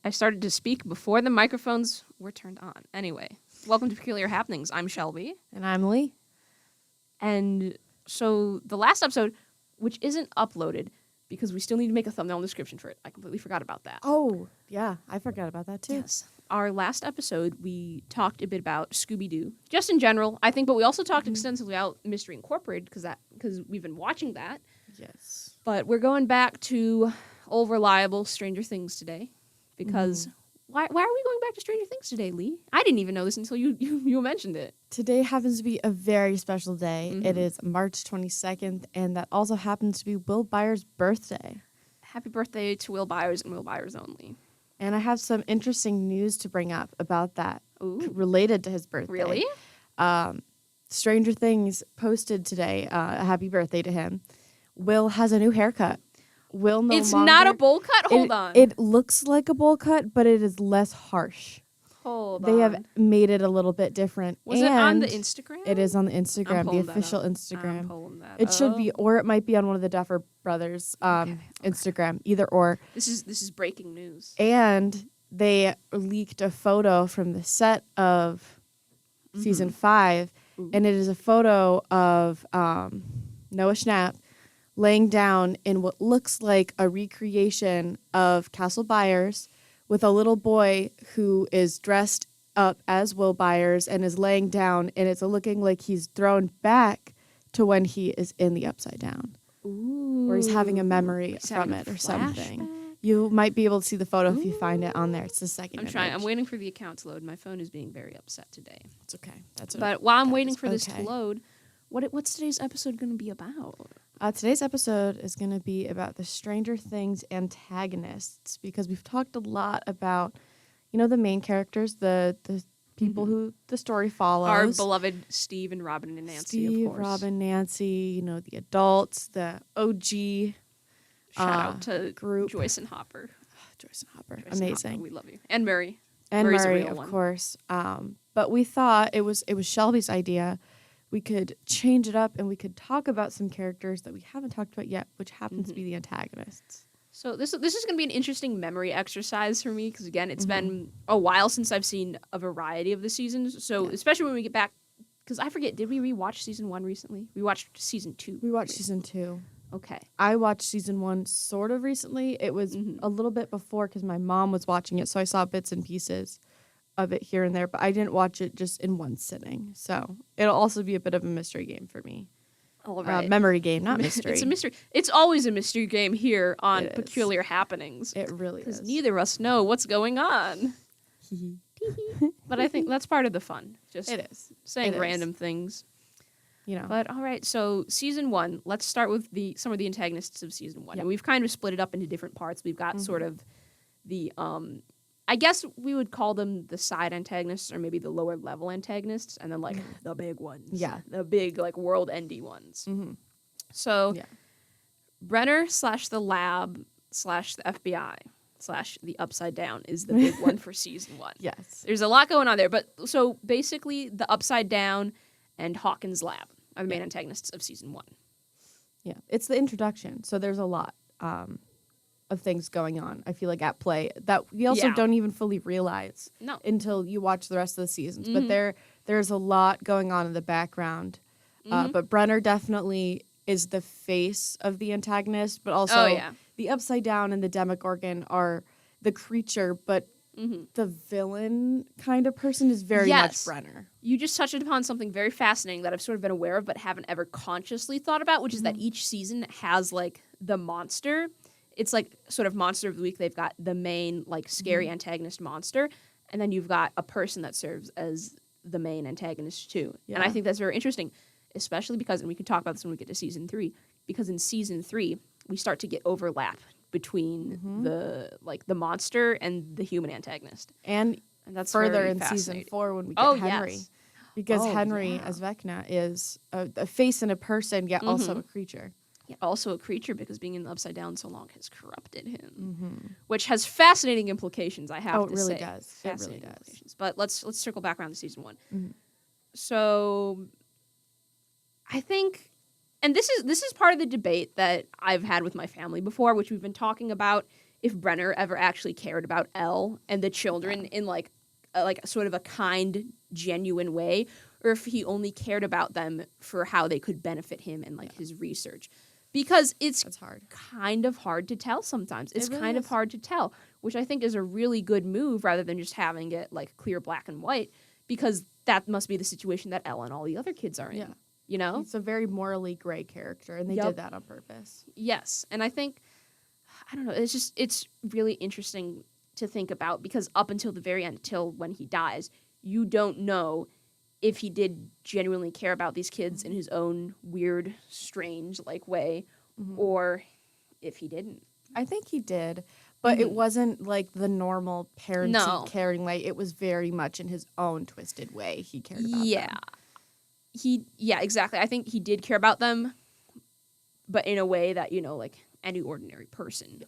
I started to speak before the microphones were turned on. Anyway, welcome to Peculiar Happenings. I'm Shelby. And I'm Lee. And so the last episode, which isn't uploaded because we still need to make a thumbnail and description for it. I completely forgot about that. Oh, yeah. I forgot about that, too. Yes. Our last episode, we talked a bit about Scooby-Doo, just in general, I think, but we also talked extensively about Mystery Incorporated because we've been watching that. Yes. But we're going back to old reliable Stranger Things today because why are we going back to Stranger Things today, Lee? I didn't even know this until you mentioned it. Today happens to be a very special day. It is March 22nd, and that also happens to be Will Byers' birthday. Happy birthday to Will Byers and Will Byers only. And I have some interesting news to bring up about that Ooh. related to his birthday. Really? Stranger Things posted today a happy birthday to him. Will has a new haircut. Will no It's longer, not a bowl cut? Hold on. It looks like a bowl cut, but it is less harsh. Hold They on. have made it a little bit different. Was it on the And Instagram? It is on the Instagram, the pulling that official up. Instagram. I'm pulling that It should be, up. or it might be on one of the Duffer Brothers Instagram, either or. This is breaking news. And they leaked a photo from the set of season 5, and it is a photo of Noah Schnapp laying down in what looks like a recreation of Castle Byers with a little boy who is dressed up as Will Byers and is laying down, and it's looking like he's thrown back to when he is in the Upside Down. Ooh. Or he's having a memory He's from having a it or something. flashback. You might be able to see the photo if you find it on there. It's the second I'm trying. image. I'm waiting for the account to load. My phone is being very upset today. It's okay. But while I'm waiting is for this to okay. load, what's today's episode going to be about? Today's episode is going to be about the Stranger Things antagonists, because we've talked a lot about, the main characters, the people who the story follows. Our beloved Steve and Robin and Nancy, Steve, of course. Robin, Nancy, the adults, the OG Shout out to group. Joyce and Hopper. Joyce and Hopper. Joyce and Amazing. Hopper, we love you. And Murray. And Murray's a Murray, real of one. course. But we thought it was Shelby's idea. We could change it up and we could talk about some characters that we haven't talked about yet, which happens to be the antagonists. So this is going to be an interesting memory exercise for me because, again, it's been a while since I've seen a variety of the seasons. So especially when we get back, because I forget, did we rewatch season 1 recently? We watched season 2. We watched season 2. Okay. I watched season 1 sort of recently. It was a little bit before because my mom was watching it, so I saw bits and pieces of it here and there, but I didn't watch it just in one sitting. So it'll also be a bit of a mystery game for me. All right. Memory game, not mystery. It's a mystery. It's always a mystery game here on It is. Peculiar Happenings. It really Because is. neither of us know what's going on. But I think that's part of the fun. Just It is. saying It is. random things. You know. But all right, so season 1, let's start with some of the antagonists of season 1. Yep. And we've kind of split it up into different parts. We've got sort of the I guess we would call them the side antagonists or maybe the lower level antagonists, and then like the big ones. Yeah. The big like world ending ones. Mhm. So Yeah. Brenner / the lab / the FBI / the Upside Down is the big one for season 1. Yes. There's a lot going on there, but so basically the Upside Down and Hawkins' lab are the main antagonists of season 1. Yeah. It's the introduction, so there's a lot of things going on, I feel like, at play that we also don't even fully realize until you watch the rest of the seasons. But there's a lot going on in the background. But Brenner definitely is the face of the antagonist, but also the Upside Down and the Demogorgon are the creature, but the villain kind of person is very much Brenner. You just touched upon something very fascinating that I've sort of been aware of but haven't ever consciously thought about, which is that each season has like the monster. It's like sort of monster of the week. They've got the main like scary antagonist monster, and then you've got a person that serves as the main antagonist too. Yeah. And I think that's very interesting, especially because, and we can talk about this when we get to season 3, because in season 3 we start to get overlap between the monster and the human antagonist, And that's further very in season fascinating. 4 when we get Henry. Yes. Because Henry as Vecna is a face and a person, yet also a creature. Yet also a creature because being in the Upside Down so long has corrupted him, which has fascinating implications. I have to say, it really does. It really Fascinating does. implications. But let's circle back around to season 1. So, I think, and this is part of the debate that I've had with my family before, which we've been talking about if Brenner ever actually cared about Elle and the children in like sort of a kind, genuine way, or if he only cared about them for how they could benefit him and like his research. Because it's kind of hard to tell sometimes. It's really kind of hard to tell, which I think is a really good move rather than just having it like clear black and white, because that must be the situation that Elle and all the other kids are in. Yeah. You know? It's a very morally gray character, and they did that on purpose. Yes. And I think, I don't know, it's really interesting to think about, because up until the very end, till when he dies, you don't know if he did genuinely care about these kids in his own weird, strange, like, way, or if he didn't. I think he did, but it wasn't, like, the normal parenting caring way. It was very much in his own twisted way he cared about them. Yeah, exactly. I think he did care about them, but in a way that, you know, like, any ordinary person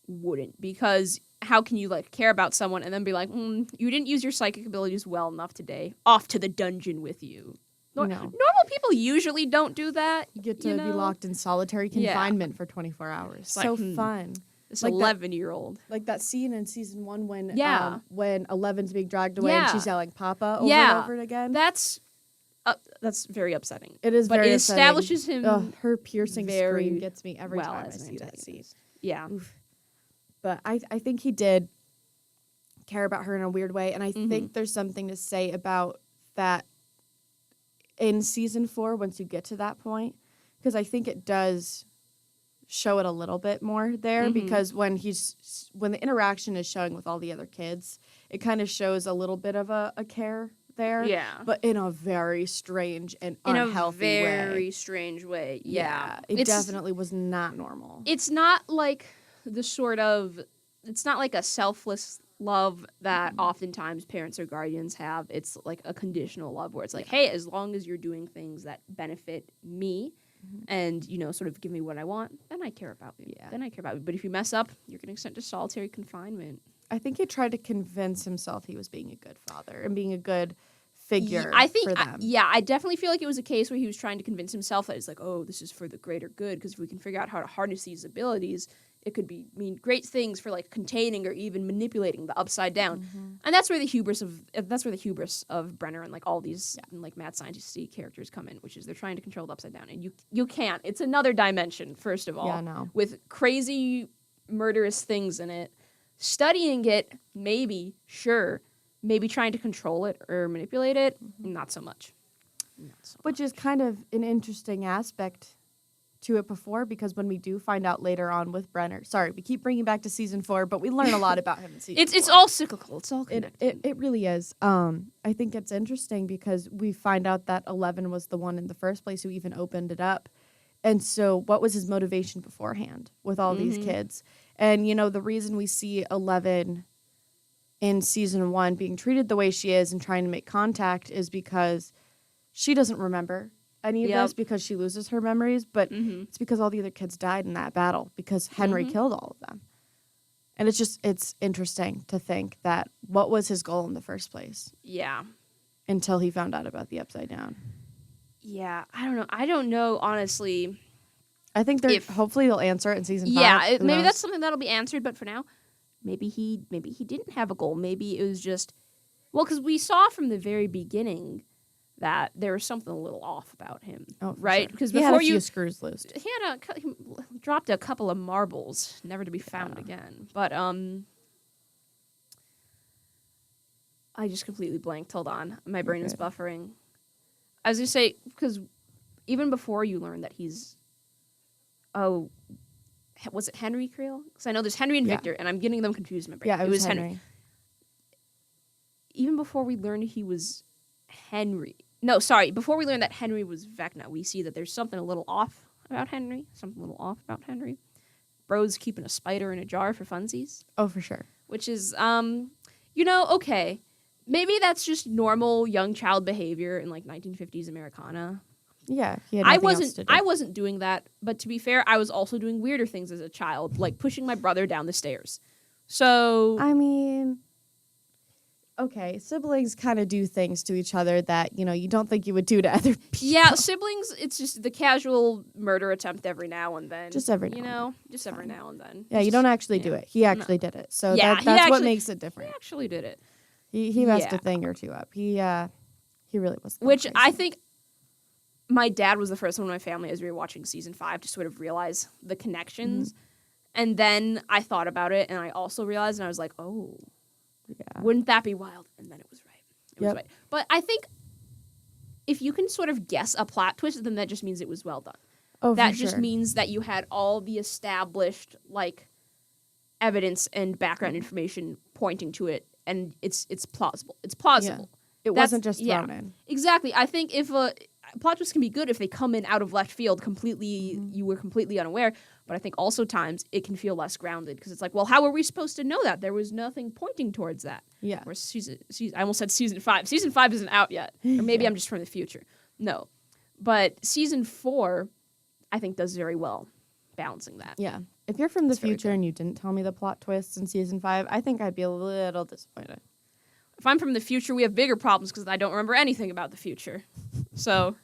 wouldn't, because how can you like care about someone and then be like, you didn't use your psychic abilities well enough today, off to the dungeon with you? Normal people usually don't do that. You get to be locked in solitary confinement for 24 hours. It's so fun. This like 11-year-old. Like that scene in season 1 when Eleven's being dragged away and she's yelling Papa over and over again. That's very upsetting. It is very upsetting. But it establishes him. Her piercing scream gets me every time I see that scene. Yeah. Oof. But I think he did care about her in a weird way. And I think there's something to say about that in season 4 once you get to that point. Because I think it does show it a little bit more there. Because when the interaction is showing with all the other kids, it kind of shows a little bit of a care there. Yeah. But in a very strange and unhealthy way. In a very strange way. Yeah. It definitely was not normal. It's not like it's not like a selfless love that oftentimes parents or guardians have. It's like a conditional love where it's like, hey, as long as you're doing things that benefit me and, you know, sort of give me what I want, then I care about you. Yeah. Then I care about you. But if you mess up, you're getting sent to solitary confinement. I think he tried to convince himself he was being a good father and being a good figure for them. I definitely feel like it was a case where he was trying to convince himself that it's like, oh, this is for the greater good, because if we can figure out how to harness these abilities, it could mean great things for like containing or even manipulating the Upside Down. And that's where the hubris of Brenner and like all these like mad scientist-y characters come in, which is they're trying to control the Upside Down, and you can't. It's another dimension, first of all, with crazy murderous things in it. Studying it, maybe, sure. Maybe trying to control it or manipulate it, not so much. Which is kind of an interesting aspect to it before, because when we do find out later on with Brenner, sorry, we keep bringing back to season 4, but we learn a lot about him in season 4. It's all cyclical. It's all connected. It really is. I think it's interesting because we find out that 11 was the one in the first place who even opened it up. And so what was his motivation beforehand with all these kids? And, you know, the reason we see 11 in season 1 being treated the way she is and trying to make contact is because she doesn't remember any of this, because she loses her memories, but it's because all the other kids died in that battle because Henry killed all of them. And it's interesting to think that what was his goal in the first place? Yeah. Until he found out about the Upside Down. Yeah, I don't know, honestly. I think hopefully they'll answer it in season 5. Yeah, maybe that's something that'll be answered, but for now, maybe he didn't have a goal. Maybe it was just, well, because we saw from the very beginning that there was something a little off about him, right? Because he had a few screws loose. He dropped a couple of marbles, never to be found again. But I just completely blanked. Hold on, my brain is buffering. I was gonna say, because even before you learn that he's, was it Henry Creel? Because I know there's Henry and Victor, and I'm getting them confused in my brain. Yeah, it was Henry. Even before we learned he was Henry. No, sorry. Before we learned that Henry was Vecna, we see that there's something a little off about Henry. Bro's keeping a spider in a jar for funsies. Oh, for sure. Which is, okay. Maybe that's just normal young child behavior in like 1950s Americana. Yeah, I wasn't doing that, but to be fair, I was also doing weirder things as a child, like pushing my brother down the stairs. So I mean, okay, siblings kind of do things to each other that, you don't think you would do to other people. Yeah, siblings, it's just the casual murder attempt every now and then. Just every now and then. Just every now and then. Yeah, you don't actually do it. He actually did it. So that's what makes it different. He actually did it. He messed a thing or two up. He really was. Which I think my dad was the first one in my family as we were watching season 5 to sort of realize the connections. Mm-hmm. And then I thought about it, and I also realized, and I was like, oh, yeah, wouldn't that be wild? And then it was right. It was right. But I think if you can sort of guess a plot twist, then that just means it was well done. Oh, that just means that you had all the established, like, evidence and background information pointing to it, and it's plausible. It's plausible. Yeah. It wasn't just thrown in. Exactly. I think if plot twists can be good if they come in out of left field completely, you were completely unaware. But I think also times it can feel less grounded because it's like, well, how were we supposed to know that? There was nothing pointing towards that. Yeah. Or I almost said season 5. Season 5 isn't out yet. Or maybe I'm just from the future. No. But season 4, I think, does very well balancing that. Yeah. If you're from the future and you didn't tell me the plot twists in season 5, I think I'd be a little disappointed. If I'm from the future, we have bigger problems because I don't remember anything about the future. So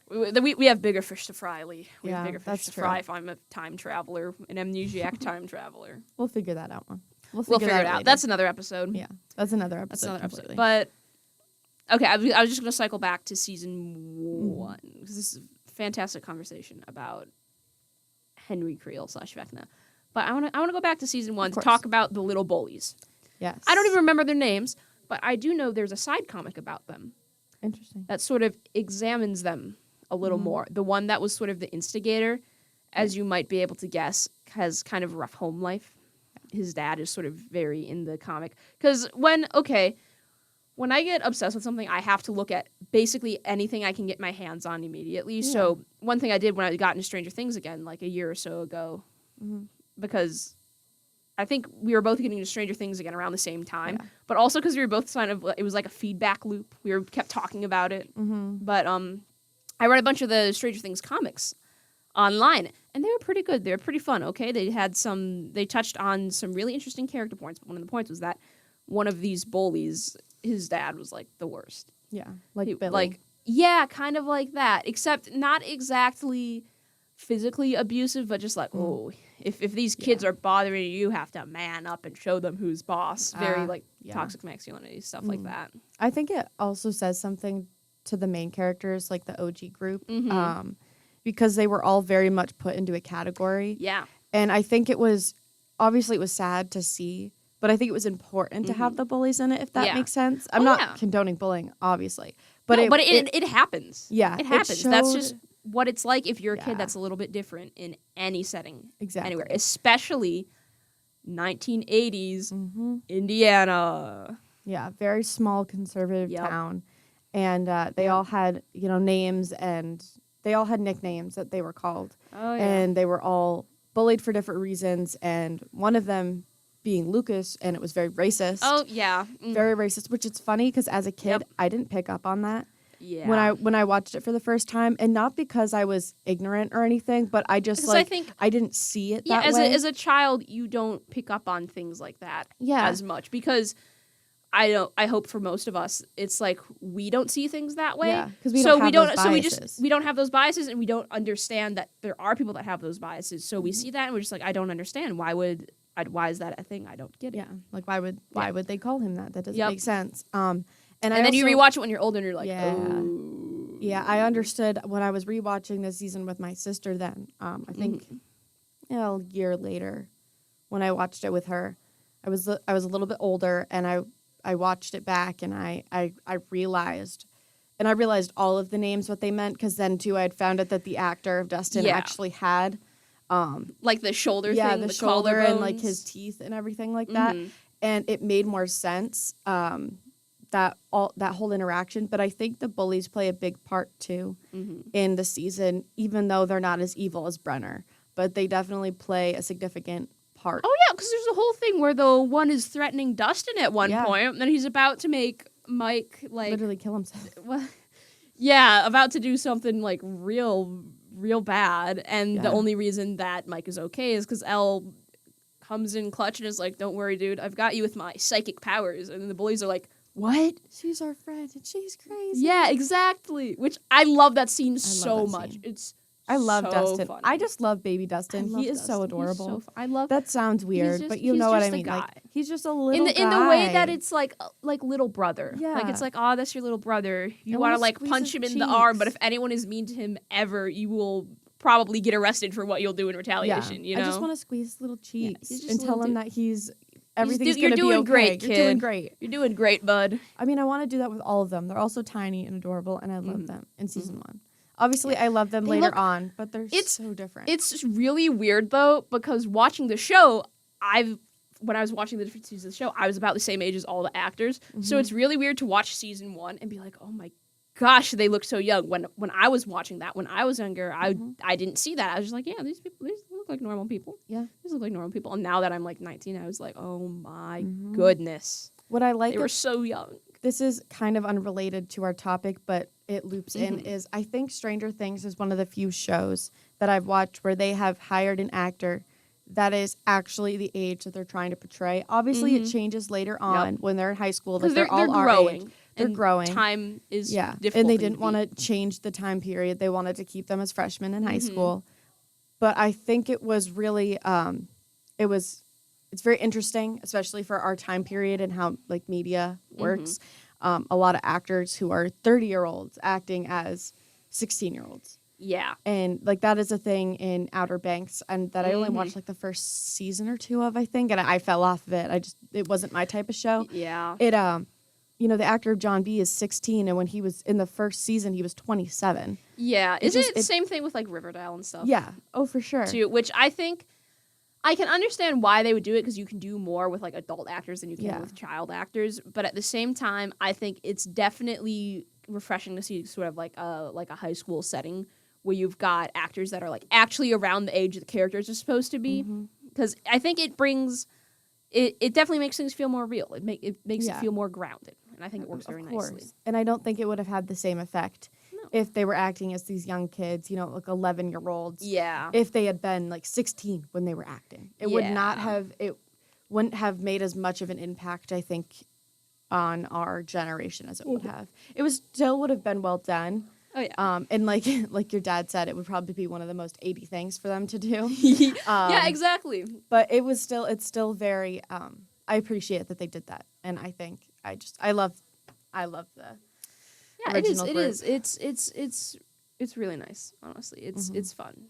we have bigger fish to fry, Lee. We have bigger fish to fry if I'm a time traveler, an amnesiac time traveler. We'll figure that out. We'll figure it out. That's another episode. Yeah, that's another episode. But, okay, I was just going to cycle back to season 1 because this is a fantastic conversation about Henry Creel / Vecna. But I want to go back to season 1 to talk about the little bullies. Yes. I don't even remember their names, but I do know there's a side comic about them. Interesting. That sort of examines them a little more. The one that was sort of the instigator, as you might be able to guess, has kind of a rough home life. His dad is sort of very in the comic. Because when I get obsessed with something, I have to look at basically anything I can get my hands on immediately. Yeah. So one thing I did when I got into Stranger Things again, like a year or so ago, because I think we were both getting into Stranger Things again around the same time, but also because we were both it was like a feedback loop. We kept talking about it. But I read a bunch of the Stranger Things comics online, and they were pretty good. They were pretty fun, okay? They touched on some really interesting character points, but one of the points was that one of these bullies, his dad was, like, the worst. Yeah, like Billy. Like, yeah, kind of like that, except not exactly physically abusive, but just like, if these kids are bothering you, you have to man up and show them who's boss. Very, toxic masculinity, stuff like that. I think it also says something to the main characters, like the OG group, because they were all very much put into a category. Yeah. And I think it was sad to see, but I think it was important to have the bullies in it, if that makes sense. I'm not condoning bullying, obviously. But it happens. Yeah. It happens. That's just what it's like if you're a kid that's a little bit different in any setting. Exactly. Anywhere. Especially 1980s Indiana. Yeah, very small conservative town. And they all had, names, and they all had nicknames that they were called. Oh, yeah. And they were all bullied for different reasons, and one of them being Lucas, and it was very racist. Oh, yeah. Very racist, which is funny because as a kid, I didn't pick up on that. Yeah. When I watched it for the first time, and not because I was ignorant or anything, but I just I didn't see it that way. As a child, you don't pick up on things like that as much because I hope for most of us, it's like we don't see things that way. Yeah, because we don't have those biases, and we don't understand that there are people that have those biases. So we see that, and we're just like, I don't understand. Why is that a thing? I don't get it. Yeah, like why would they call him that? That doesn't make sense. And then you rewatch it when you're older, and you're like, oh. Yeah, I understood when I was rewatching this season with my sister. Then I think a year later, when I watched it with her, I was a little bit older, and I watched it back, and I realized all of the names, what they meant, because then too I had found out that the actor of Dustin actually had like the shoulder thing, the shoulder and like his teeth and everything like that, and it made more sense. That whole interaction, but I think the bullies play a big part too in the season, even though they're not as evil as Brenner, but they definitely play a significant part. Oh yeah, because there's a whole thing where the one is threatening Dustin at one point, and then he's about to make Mike literally kill himself. Well, yeah, about to do something like real bad, and the only reason that Mike is okay is because Elle comes in clutch and is like, don't worry, dude, I've got you with my psychic powers. And then the bullies are like, what? She's our friend and she's crazy. Yeah, exactly. Which I love that scene so much. Scene. I love so Dustin. funny. I just love baby Dustin. He is so adorable. I love that. Sounds weird, but you know what I mean. Like, he's just a little guy. In the way that it's like little brother. Yeah. Like it's like, oh, that's your little brother. You want to like punch him in the arm, but if anyone is mean to him ever, you will probably get arrested for what you'll do in retaliation. You know? I just want to squeeze his little cheeks and tell him that everything's you're gonna doing be okay. Great, kid. You're doing great. You're doing great, bud. I mean, I want to do that with all of them. They're also tiny and adorable, and I love them in season 1. Obviously, I love them later on, but they're so different. It's really weird, though, because watching the show, when I was watching the different seasons of the show, I was about the same age as all the actors. Mm-hmm. So it's really weird to watch season 1 and be like, oh my gosh, they look so young. When I was watching that, when I was younger, I didn't see that. I was just like, yeah, these look like normal people. Yeah. These look like normal people. And now that I'm like 19, I was like, oh my goodness. What I like, they were so young. This is kind of unrelated to our topic, but it loops in, is I think Stranger Things is one of the few shows that I've watched where they have hired an actor that is actually the age that they're trying to portray. Obviously, it changes later on when they're in high school. Like they're all growing. Our age. They're growing. Time is difficult. And they didn't want to change the time period. They wanted to keep them as freshmen in high school. But I think it was really, it's very interesting, especially for our time period and how like media works. A lot of actors who are 30-year-olds acting as 16-year-olds. Yeah. And like that is a thing in Outer Banks, and that I only watched like the first season or 2 of, I think, and I fell off of it. It wasn't my type of show. Yeah. It the actor of John B is 16, and when he was in the first season, he was 27. Yeah. Isn't it the same thing with like Riverdale and stuff? Yeah. Oh, for sure. Too, which I think I can understand why they would do it, because you can do more with like adult actors than you can with child actors. But at the same time, I think it's definitely refreshing to see sort of like a high school setting where you've got actors that are like actually around the age the characters are supposed to be. Because I think it brings it definitely makes things feel more real. It makes it feel more grounded, and I think it works very nicely. And I don't think it would have had the same effect if they were acting as these young kids, like 11-year-olds. Yeah. If they had been like 16 when they were acting, it wouldn't have made as much of an impact, I think, on our generation as it would have. It still would have been well done. Oh yeah. And like your dad said, it would probably be one of the most 80 things for them to do. Yeah, exactly. But it's still very I appreciate that they did that. And I think I love the original group. It's really nice, honestly. It's fun.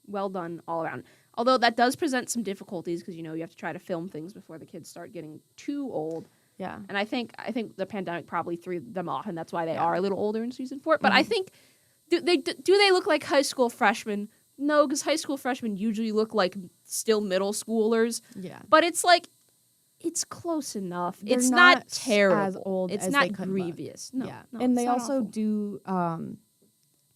Well done all around. Although that does present some difficulties because you have to try to film things before the kids start getting too old. Yeah. And I think the pandemic probably threw them off, and that's why they are a little older in season 4. But I think do they look like high school freshmen? No, because high school freshmen usually look like still middle schoolers. Yeah. But it's like it's close enough. It's not terrible. As old it's as not grievous. No. Yeah. No, and they also do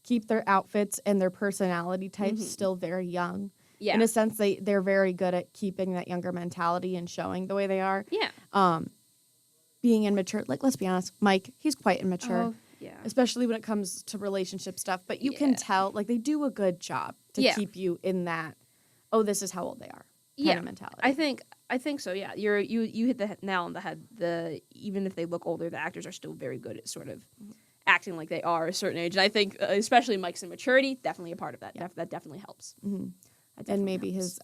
keep their outfits and their personality types still very young. Yeah. In a sense, they're very good at keeping that younger mentality and showing the way they are. Yeah. Being immature, like, let's be honest, Mike, he's quite immature. Oh, yeah. Especially when it comes to relationship stuff. But you can tell, like, they do a good job to keep you in that, this is how old they are kind of mentality. I think so, yeah. You hit the nail on the head. Even if they look older, the actors are still very good at sort of acting like they are a certain age. And I think, especially Mike's immaturity, definitely a part of that. Yeah. That definitely helps. And maybe his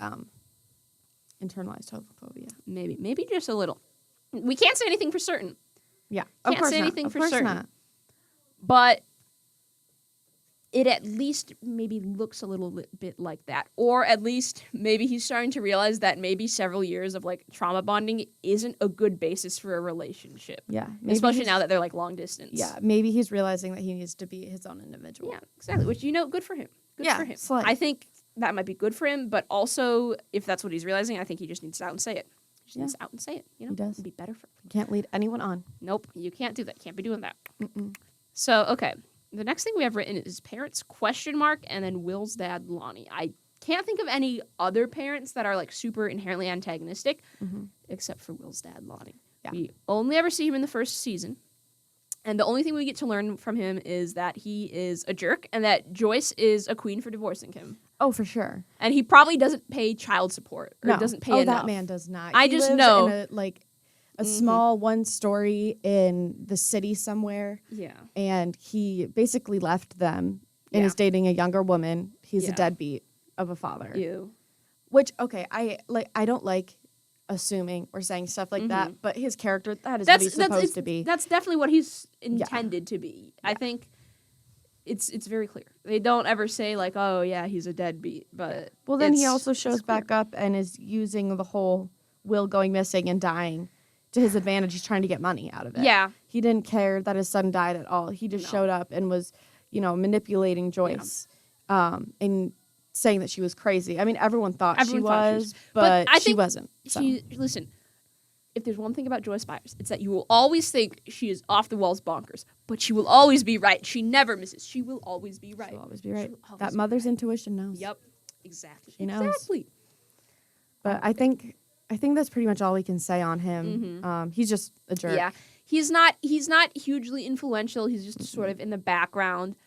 internalized homophobia. Maybe just a little. We can't say anything for certain. Yeah, can't say anything for certain. Not. But it at least maybe looks a little bit like that. Or at least maybe he's starting to realize that maybe several years of like trauma bonding isn't a good basis for a relationship. Yeah. Especially now that they're like long distance. Yeah, maybe he's realizing that he needs to be his own individual. Yeah, exactly. Which, good for him. Good for him. Slight. I think that might be good for him, but also if that's what he's realizing, I think he just needs to out and say it. He needs to out and say it. He does. It'd be better for him. You can't lead anyone on. Nope, you can't do that. Can't be doing that. So, okay. The next thing we have written is parents ? And then Will's dad Lonnie. I can't think of any other parents that are like super inherently antagonistic, except for Will's dad Lonnie. Yeah. We only ever see him in the first season. And the only thing we get to learn from him is that he is a jerk and that Joyce is a queen for divorcing him. Oh, for sure. And he probably doesn't pay child support or doesn't pay enough. That man does not. I he just lives know. In a small one story in the city somewhere. Yeah. And he basically left them and is dating a younger woman. He's a deadbeat of a father. Ew. Which, okay, I don't like assuming or saying stuff like that, but his character, that is what he's supposed to be. That's definitely what he's intended to be. Yeah. I think it's very clear. They don't ever say like, oh yeah, he's a deadbeat, but well, then he also shows back up and is using the whole Will going missing and dying to his advantage. He's trying to get money out of it. Yeah. He didn't care that his son died at all. He just showed up and was, manipulating Joyce and saying that she was crazy. I mean, everyone thought she was, but she wasn't. So. Listen, if there's one thing about Joyce Byers, it's that you will always think she is off the walls bonkers, but she will always be right. She never misses. She will always be right. She'll always be right. That mother's intuition knows. Yep. Exactly. She knows. Exactly. But I think that's pretty much all we can say on him. Mm-hmm. He's just a jerk. Yeah. He's not hugely influential. He's just sort of in the background,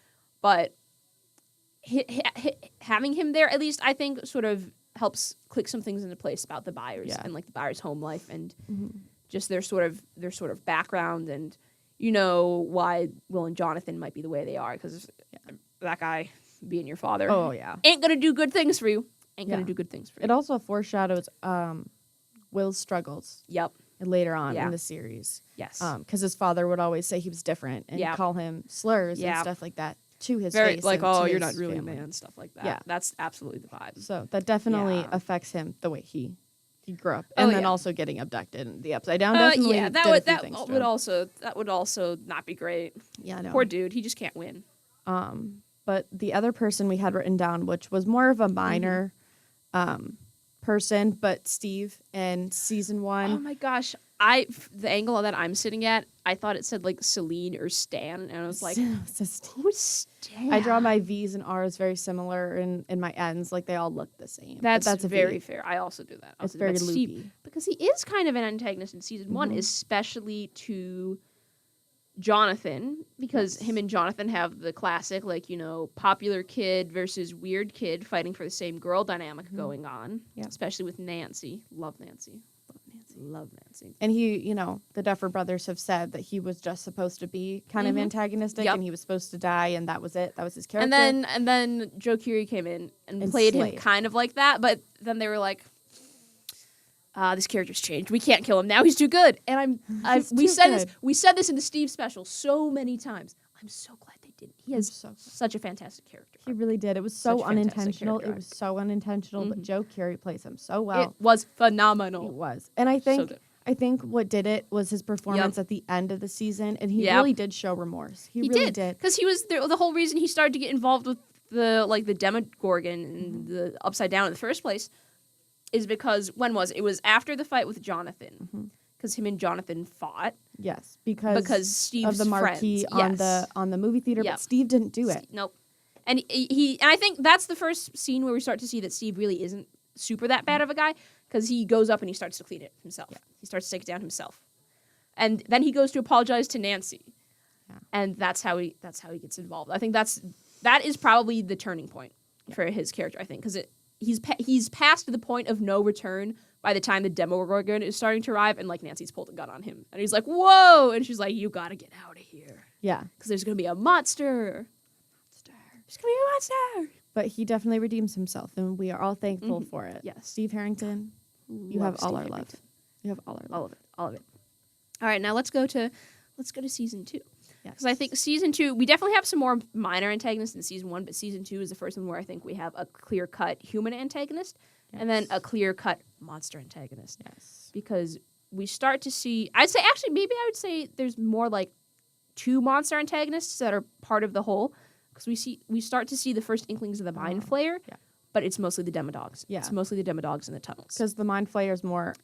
but having him there, at least I think, sort of helps click some things into place about the Byers and like the Byers' home life and just their sort of background and why Will and Jonathan might be the way they are because that guy being your father ain't gonna do good things for you. Ain't gonna do good things for you. It also foreshadows Will's struggles. Yep. Later on in the series. Yes. Because his father would always say he was different and call him slurs and stuff like that to his face. Like, oh, you're not really a man, stuff like that. Yeah. That's absolutely the vibe. So that definitely affects him the way he grew up. And then also getting abducted and the upside down definitely that would also not be great. Yeah, no. Poor dude, he just can't win. But the other person we had written down, which was more of a minor person, but Steve in season 1. Oh my gosh. The angle that I'm sitting at, I thought it said like Celine or Stan, and I was like, who's Stan? I draw my V's and R's very similar in my ends, like they all look the same. That's very fair. I also do that. It's very loopy. Steve, because he is kind of an antagonist in season 1, especially to Jonathan, because him and Jonathan have the classic, popular kid versus weird kid fighting for the same girl dynamic going on, especially with Nancy. Love Nancy. And he, the Duffer Brothers have said that he was just supposed to be kind of antagonistic and he was supposed to die and that was it. That was his character. And then Joe Keery came in and played him kind of like that, but then they were like, this character's changed. We can't kill him now. He's too good. And we said this in the Steve special so many times. I'm so glad they didn't. He has such a fantastic character. He really did. It was so unintentional. It was so unintentional, but Joe Keery plays him so well. It was phenomenal. It was. And I think what did it was his performance at the end of the season, and he really did show remorse. He really did. Because he was the whole reason he started to get involved with the Demogorgon and the Upside Down in the first place is because it was after the fight with Jonathan. Because him and Jonathan fought. Yes, because Steve's of the marquee on the movie theater, but Steve didn't do it. Nope. And and I think that's the first scene where we start to see that Steve really isn't super that bad of a guy, because he goes up and he starts to clean it himself. Yeah. He starts to take it down himself. And then he goes to apologize to Nancy. Yeah. And that's how he gets involved. I think that is probably the turning point for his character, I think, because he's past the point of no return by the time the Demogorgon is starting to arrive, and Nancy's pulled a gun on him, and he's like, "Whoa!" And she's like, "You gotta get out of here." Yeah, because there's gonna be a monster. There's gonna be a monster. But he definitely redeems himself, and we are all thankful for it. Yes, Steve Harrington, you have all our love. You have all our love. All of it. All right, now let's go to season 2. Because I think season 2, we definitely have some more minor antagonists in season 1, but season 2 is the first one where I think we have a clear-cut human antagonist and then a clear-cut monster antagonist. Yes. Because we start to see, I would say there's more like 2 monster antagonists that are part of the whole. Because we start to see the first inklings of the Mind Flayer, but it's mostly the Demodogs. Yeah. It's mostly the Demodogs in the tunnels. Because the Mind Flayer is more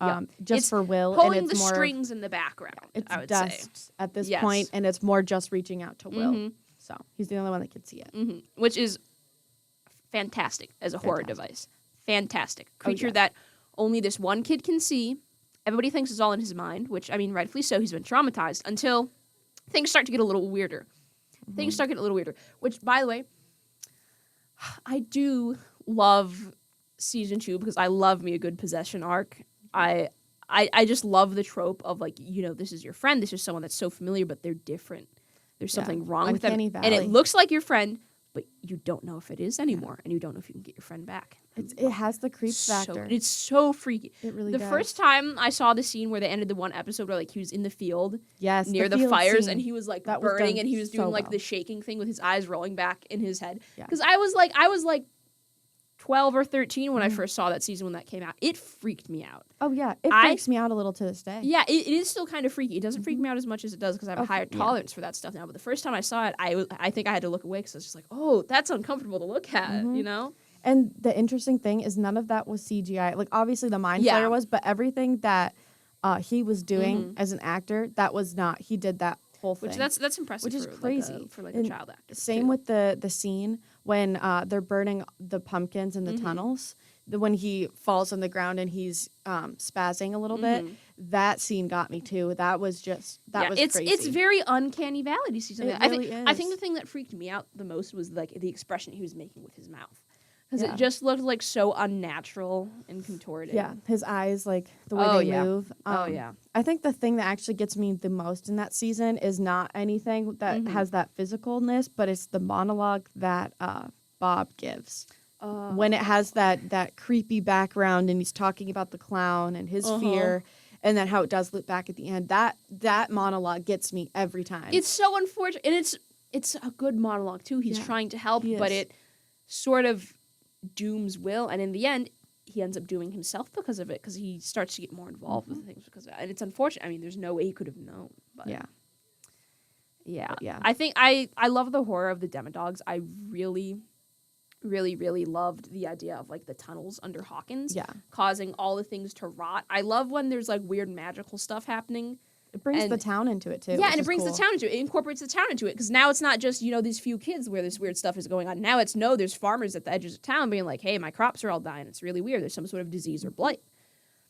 just for Will. Pulling and it's the more strings in the background, I would dust say. At this point, and it's more just reaching out to Will. So he's the only one that can see it. Which is fantastic as a horror device. Fantastic. Creature that only this one kid can see. Everybody thinks it's all in his mind, which, I mean, rightfully so. He's been traumatized until things start to get a little weirder. Which, by the way, I do love season 2 because I love me a good possession arc. I just love the trope of like, this is your friend. This is someone that's so familiar, but they're different. There's something wrong with them. Valley. And it looks like your friend, but you don't know if it is anymore. And you don't know if you can get your friend back. It has the creep factor. It's so freaky. It really does. The first time I saw the scene where they ended the one episode where like he was in the field near the field fires scene. And he was like that burning and he was doing like the shaking thing with his eyes rolling back in his head. Because I was like 12 or 13 when I first saw that season when that came out. It freaked me out. Oh, yeah. It freaks me out a little to this day. Yeah, it is still kind of freaky. It doesn't freak me out as much as it does because I have a higher tolerance for that stuff now. But the first time I saw it, I think I had to look away because I was just like, oh, that's uncomfortable to look at, And the interesting thing is none of that was CGI. Like, obviously the Mind Flayer was, but everything that he was doing as an actor, that was not. He did that whole thing. Which that's impressive. Which is crazy. For a child actor. Same with the scene when they're burning the pumpkins in the tunnels. When he falls on the ground and he's spazzing a little bit, that scene got me too. That was was crazy. It's very uncanny valley season. It really is. I think the thing that freaked me out the most was like the expression he was making with his mouth. Because it just looked like so unnatural and contorted. Yeah, his eyes, like the way they move. I think the thing that actually gets me the most in that season is not anything that has that physicalness, but it's the monologue that Bob gives. When it has that creepy background and he's talking about the clown and his fear, and then how it does loop back at the end. That monologue gets me every time. It's so unfortunate, and it's a good monologue too. He's trying to help, but it sort of dooms Will, and in the end he ends up doing himself because of it, because he starts to get more involved with things because of it. And it's unfortunate. I mean, there's no way he could have known. But yeah. I think I love the horror of the Demodogs. I really, really, really loved the idea of like the tunnels under Hawkins causing all the things to rot. I love when there's like weird magical stuff happening. It brings the town into it, too. Yeah, and it brings the town into it. It incorporates the town into it. Because now it's not just, these few kids where this weird stuff is going on. Now it's, there's farmers at the edges of town being like, hey, my crops are all dying. It's really weird. There's some sort of disease or blight.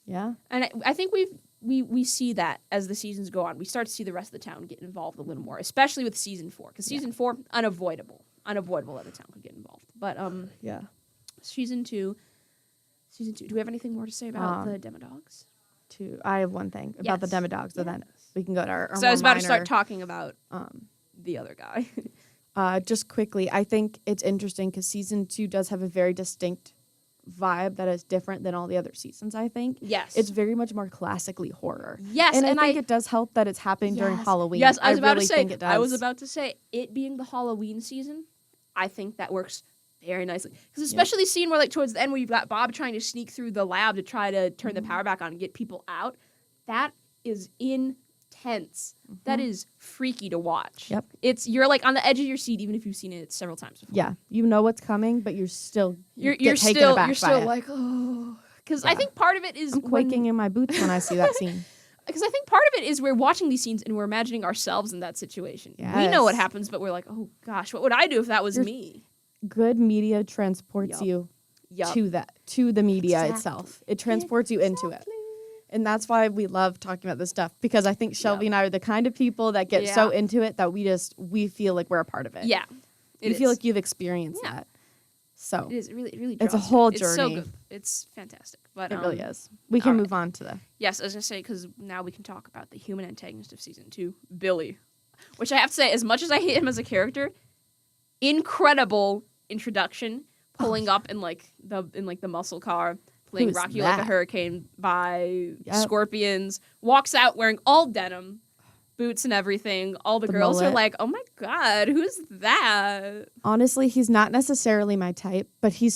Yeah. And I think we see that as the seasons go on. We start to see the rest of the town get involved a little more, especially with season 4. Because season 4, unavoidable that the town could get involved. But, season 2, do we have anything more to say about the Demodogs? I have one thing about the Demodogs, so then we can go to our So I was about to start talking about the other guy. Just quickly, I think it's interesting because season 2 does have a very distinct vibe that is different than all the other seasons, I think. Yes. It's very much more classically horror. Yes. And I think it does help that it's happening during Halloween. Yes, I was about to say, it being the Halloween season, I think that works very nicely. Because especially seeing where, like, towards the end where you've got Bob trying to sneak through the lab to try to turn the power back on and get people out, that is intense. That is freaky to watch. Yep. You're, like, on the edge of your seat even if you've seen it several times before. Yeah. You know what's coming, but you're still you're taken aback you're still like, oh. Because I think part of it is I'm quaking in my boots when I see that scene. Because I think part of it is we're watching these scenes and we're imagining ourselves in that situation. Yes. We know what happens, but we're like, oh, gosh, what would I do if that was me? Good media transports you to the media itself. It transports you into it. And that's why we love talking about this stuff, because I think Shelby and I are the kind of people that get so into it that we feel like we're a part of it. Yeah. You feel like you've experienced that. So it is. It really it's a whole journey. It's so good. It's fantastic. But it really is. We can move on to the... Yes, I was going to say, because now we can talk about the human antagonist of season 2, Billy. Which I have to say, as much as I hate him as a character, incredible introduction, pulling up in the muscle car, playing Rocky Like a Hurricane by Scorpions, walks out wearing all denim, boots and everything. All the girls mullet. are like, oh my God, who's that? Honestly, he's not necessarily my type, but he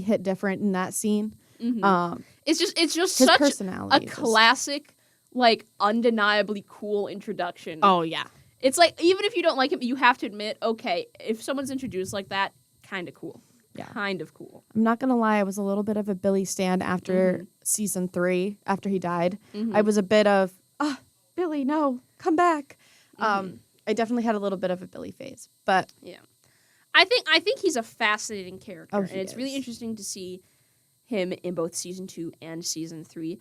hit different in that scene. Mm-hmm. It's just his such personality a classic, like, undeniably cool introduction. Oh, yeah. It's like, even if you don't like him, you have to admit, okay, if someone's introduced like that, kind of cool. Yeah. Kind of cool. I'm not going to lie, I was a little bit of a Billy stan after season 3, after he died. I was a bit of, Billy, no, come back. I definitely had a little bit of a Billy phase, but... Yeah. I think he's a fascinating character, and it's is. really interesting to see him in both season 2 and season 3.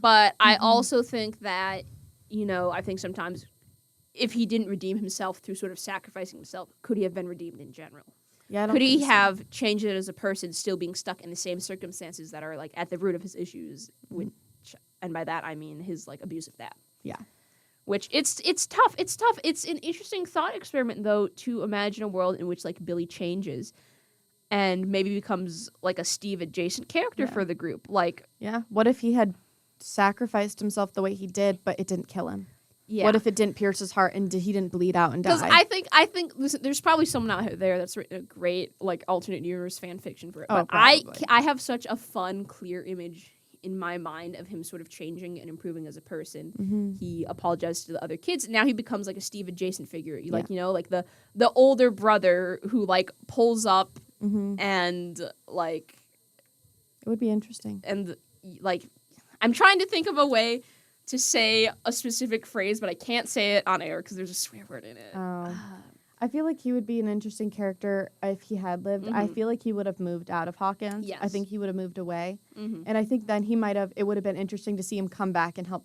But I also think that, I think sometimes if he didn't redeem himself through sort of sacrificing himself, could he have been redeemed in general? Yeah, I don't Could he think so. have changed it as a person, still being stuck in the same circumstances that are like at the root of his issues? Which, and by that I mean his like abusive dad. Yeah. Which it's tough. It's tough. It's an interesting thought experiment though to imagine a world in which like Billy changes, and maybe becomes like a Steve adjacent character for the group. Like, yeah, what if he had sacrificed himself the way he did, but it didn't kill him? yeah. What if it didn't pierce his heart and he didn't bleed out and die? Because I think listen, there's probably someone out there that's written a great like alternate universe fan fiction for it. Oh, But probably. I have such a fun, clear image in my mind of him sort of changing and improving as a person. Mm-hmm. He apologized to the other kids. Now he becomes like a Steve adjacent figure. Like, you know, like the older brother who like pulls up and like It would be interesting. and like I'm trying to think of a way to say a specific phrase, but I can't say it on air because there's a swear word in it. I feel like he would be an interesting character if he had lived. I feel like he would have moved out of Hawkins. Yes. I think he would have moved away. And I think then it would have been interesting to see him come back and help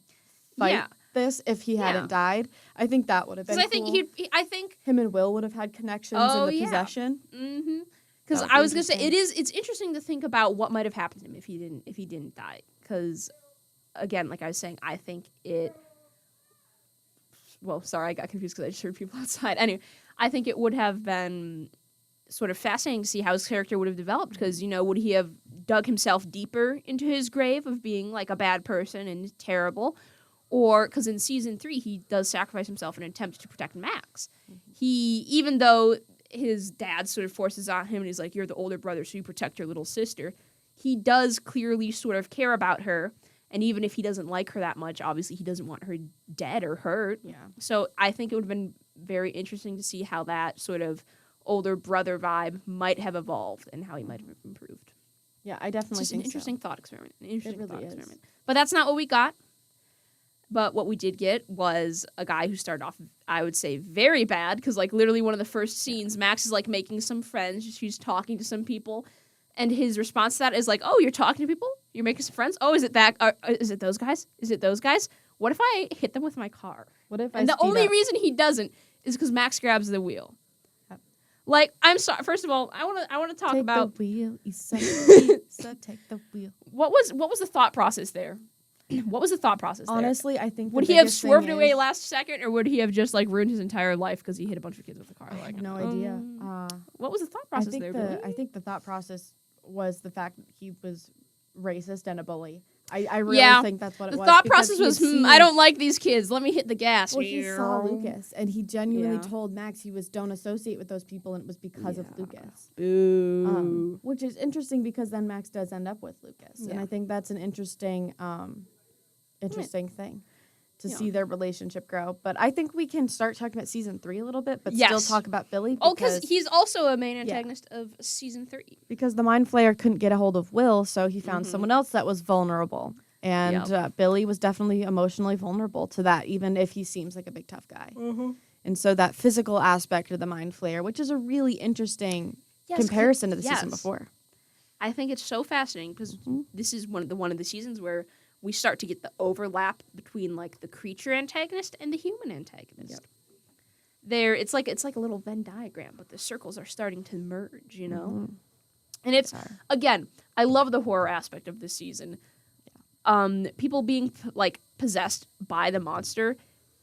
fight this if he hadn't died. I think that would have been Because cool. I think Him and Will would have had connections in the possession. Mm-hmm. Because I was gonna say it's interesting to think about what might have happened to him if he didn't die. Because again, like I was saying, I think it. Well, sorry, I got confused because I just heard people outside. Anyway, I think it would have been sort of fascinating to see how his character would have developed. Because would he have dug himself deeper into his grave of being like a bad person and terrible, or because in season 3 he does sacrifice himself in an attempt to protect Max. Even though his dad sort of forces on him and he's like, you're the older brother, so you protect your little sister, he does clearly sort of care about her. And even if he doesn't like her that much, obviously he doesn't want her dead or hurt. Yeah. So I think it would have been very interesting to see how that sort of older brother vibe might have evolved and how he might have improved. Yeah, I definitely It's just think an interesting so. thought experiment. An interesting really thought is. experiment. But that's not what we got. But what we did get was a guy who started off, I would say, very bad. Because, like, literally one of the first scenes, Max is, like, making some friends. She's talking to some people. And his response to that is like, oh, you're talking to people? You're making some friends? Oh, is it that? Is it those guys? Is it those guys? What if I hit them with my car? What if And the only reason he doesn't is because Max grabs the wheel. Like, I'm sorry. First of all, I want to talk about the wheel. Issa, take the wheel. what was the thought process there. What was the thought process there? Honestly, I think would he have swerved away last second, or would he have just like ruined his entire life because he hit a bunch of kids with a car? I have no idea. What was the thought process there, Billy? I think the thought process was the fact that he was racist and a bully. I really think that's what it was. The thought process was, I don't like these kids. Let me hit the gas. Well, he saw Lucas, and he genuinely told Max don't associate with those people, and it was because of Lucas. Boo. Which is interesting because then Max does end up with Lucas, and I think that's an interesting thing to see their relationship grow. But I think we can start talking about season 3 a little bit, but still talk about Billy. Because he's also a main antagonist of season 3. Because the Mind Flayer couldn't get a hold of Will, so he found someone else that was vulnerable. And Billy was definitely emotionally vulnerable to that, even if he seems like a big tough guy. And so that physical aspect of the Mind Flayer, which is a really interesting comparison to the season before. I think it's so fascinating because this is one of the seasons where we start to get the overlap between like the creature antagonist and the human antagonist. It's like a little Venn diagram, but the circles are starting to merge, And it's again, I love the horror aspect of this season. People being like possessed by the monster,